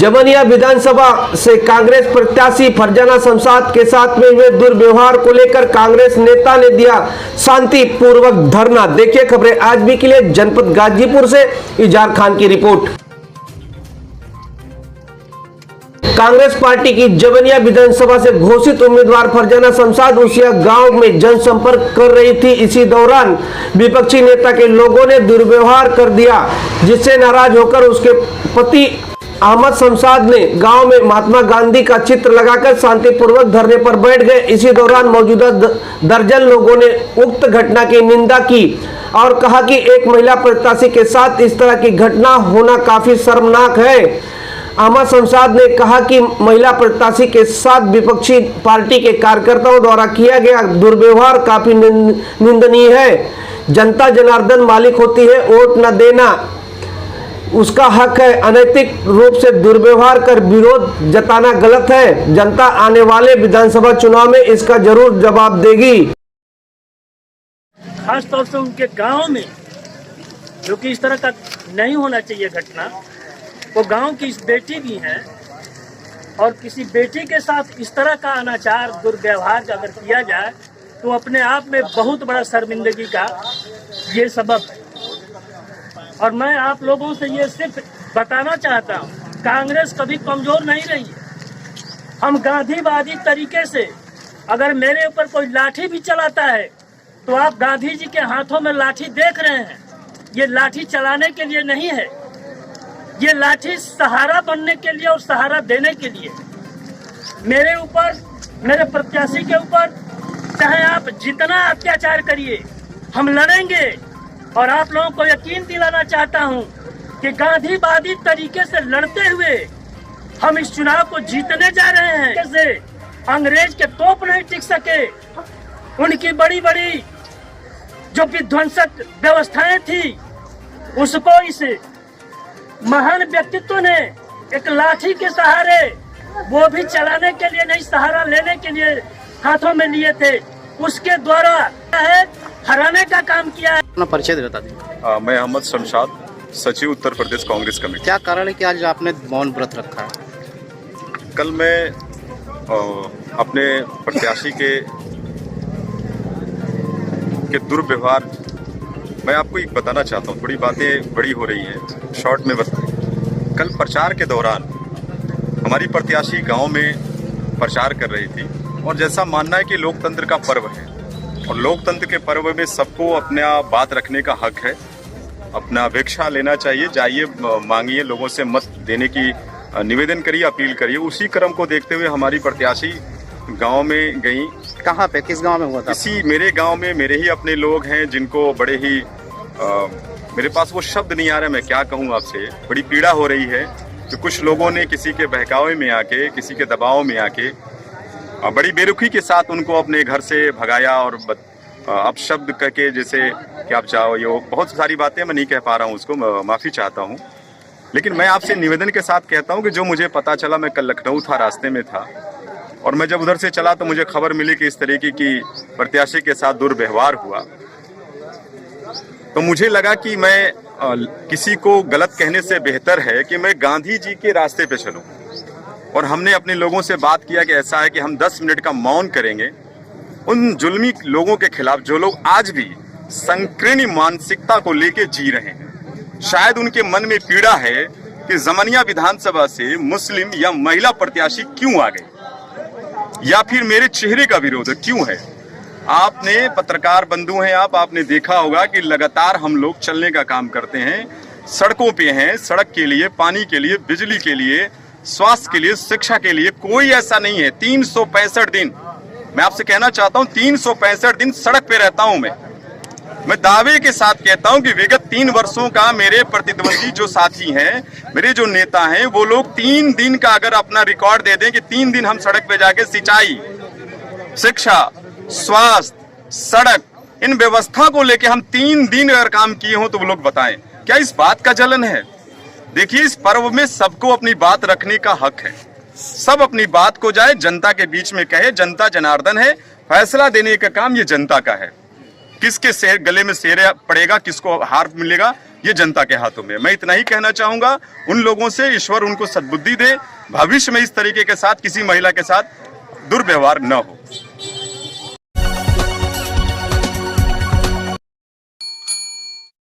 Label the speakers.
Speaker 1: जमनिया विधानसभा से कांग्रेस प्रत्याशी फरजाना शमशाद के साथ में हुए दुर्व्यवहार को लेकर कांग्रेस नेता ने दिया शांतिपूर्वक धरना। देखिए खबरें आज भी के लिए जनपद गाजीपुर से इजार खान की रिपोर्ट। कांग्रेस पार्टी की जमनिया विधानसभा से घोषित उम्मीदवार फरजाना शमशाद उसिया गांव में जनसंपर्क कर रही थी। इसी दौरान विपक्षी नेता के लोगों ने दुर्व्यवहार कर दिया, जिससे नाराज होकर उसके पति अहमद शमशाद ने गांव में महात्मा गांधी का चित्र लगाकर शांतिपूर्वक धरने पर बैठ गए। इसी दौरान मौजूदा दर्जन लोगों ने उक्त घटना की निंदा की और कहा कि एक महिला प्रत्याशी के साथ इस तरह की घटना होना काफी शर्मनाक है। अहमद शमशाद ने कहा कि महिला प्रत्याशी के साथ विपक्षी पार्टी के कार्यकर्ताओं द्वारा किया गया दुर्व्यवहार काफी निंदनीय है। जनता जनार्दन मालिक होती है, वोट न देना उसका हक है। अनैतिक रूप से दुर्व्यवहार कर विरोध जताना गलत है। जनता आने वाले विधानसभा चुनाव में इसका जरूर जवाब देगी।
Speaker 2: खास तौर से उनके गांव में जो कि इस तरह का नहीं होना चाहिए घटना, वो गांव की इस बेटी भी है और किसी बेटी के साथ इस तरह का अनाचार दुर्व्यवहार अगर किया जाए तो अपने आप में बहुत बड़ा शर्मिंदगी का ये सबब है। और मैं आप लोगों से ये सिर्फ बताना चाहता हूँ, कांग्रेस कभी कमजोर नहीं रही है। हम गांधीवादी तरीके से अगर मेरे ऊपर कोई लाठी भी चलाता है तो आप गांधी जी के हाथों में लाठी देख रहे हैं। ये लाठी चलाने के लिए नहीं है, ये लाठी सहारा बनने के लिए और सहारा देने के लिए। मेरे ऊपर, मेरे प्रत्याशी के ऊपर चाहे आप जितना अत्याचार करिए, हम लड़ेंगे। और आप लोगों को यकीन दिलाना चाहता हूं कि गांधीवादी तरीके से लड़ते हुए हम इस चुनाव को जीतने जा रहे हैं। जैसे अंग्रेज के तोप नहीं टिक सके, उनकी बड़ी बड़ी जो विध्वंसक व्यवस्थाएं थी उसको इस महान व्यक्तित्व ने एक लाठी के सहारे, वो भी चलाने के लिए नहीं, सहारा लेने के लिए हाथों में लिए थे, उसके द्वारा है हराने का काम किया है।
Speaker 3: अपना परिचय बता दें।
Speaker 4: मैं अहमद शमशाद, सचिव उत्तर प्रदेश कांग्रेस कमेटी।
Speaker 3: क्या कारण है कि आज आपने मौन व्रत रखा है?
Speaker 4: कल मैं अपने प्रत्याशी के दुर्व्यवहार, मैं आपको एक बताना चाहता हूँ, थोड़ी बातें बड़ी हो रही हैं, शॉर्ट में बताएं। कल प्रचार के दौरान हमारी प्रत्याशी गांव में प्रचार कर रही थी और जैसा मानना है कि लोकतंत्र का पर्व है और लोकतंत्र के पर्व में सबको अपना बात रखने का हक है, अपना भिक्षा लेना चाहिए, जाइए मांगिए, लोगों से मत देने की निवेदन करिए, अपील करिए। उसी क्रम को देखते हुए हमारी प्रत्याशी गांव में गई।
Speaker 3: कहाँ पे, किस गांव में हुआ था?
Speaker 4: इसी मेरे गांव में मेरे ही अपने लोग हैं जिनको बड़े ही मेरे पास वो शब्द नहीं आ रहे, मैं क्या कहूँ आपसे, बड़ी पीड़ा हो रही है कि कुछ लोगों ने किसी के बहकावे में आके, किसी के दबाव में आके बड़ी बेरुखी के साथ उनको अपने घर से भगाया और अपशब्द करके, जैसे कि आप चाहो, ये बहुत सारी बातें मैं नहीं कह पा रहा हूँ, उसको माफ़ी चाहता हूँ। लेकिन मैं आपसे निवेदन के साथ कहता हूँ कि जो मुझे पता चला, मैं कल लखनऊ था, रास्ते में था और मैं जब उधर से चला तो मुझे खबर मिली कि इस तरीके की प्रत्याशी के साथ दुर्व्यवहार हुआ। तो मुझे लगा कि मैं किसी को गलत कहने से बेहतर है कि मैं गांधी जी के रास्ते पे चलूं। और हमने अपने लोगों से बात किया कि ऐसा है कि हम 10 मिनट का मौन करेंगे उन जुल्मी लोगों के खिलाफ जो लोग आज भी संकीर्ण मानसिकता को लेके जी रहे हैं। शायद उनके मन में पीड़ा है कि जमनिया विधानसभा से मुस्लिम या महिला प्रत्याशी क्यों आ गए, या फिर मेरे चेहरे का विरोध क्यों है। आपने पत्रकार बंधु हैं, आपने देखा होगा कि लगातार हम लोग चलने का काम करते हैं, सड़कों पे हैं, सड़क के लिए, पानी के लिए, बिजली के लिए, स्वास्थ्य के लिए, शिक्षा के लिए। कोई ऐसा नहीं है। 365 दिन, मैं आपसे कहना चाहता हूं, 365 दिन सड़क पे रहता हूं मैं दावे के साथ कहता हूं कि विगत 3 वर्षों का मेरे प्रतिद्वंदी जो साथी हैं, मेरे जो नेता हैं, वो लोग 3 दिन का अगर अपना रिकॉर्ड दे दें कि 3 दिन हम सड़क पे जाके सिंचाई, शिक्षा, स्वास्थ्य, सड़क, इन व्यवस्था को लेके हम 3 दिन अगर काम किए हों तो वो लोग बताएं, क्या इस बात का जलन है? देखिए, इस पर्व में सबको अपनी बात रखने का हक है। सब अपनी बात को जाए, जनता के बीच में कहे। जनता जनार्दन है, फैसला देने का काम ये जनता का है। किसके गले में शेर पड़ेगा, किसको हार मिलेगा, ये जनता के हाथों में है। मैं इतना ही कहना चाहूंगा उन लोगों से, ईश्वर उनको सद्बुद्धि दे, भविष्य में इस तरीके के साथ किसी महिला के साथ दुर्व्यवहार न हो।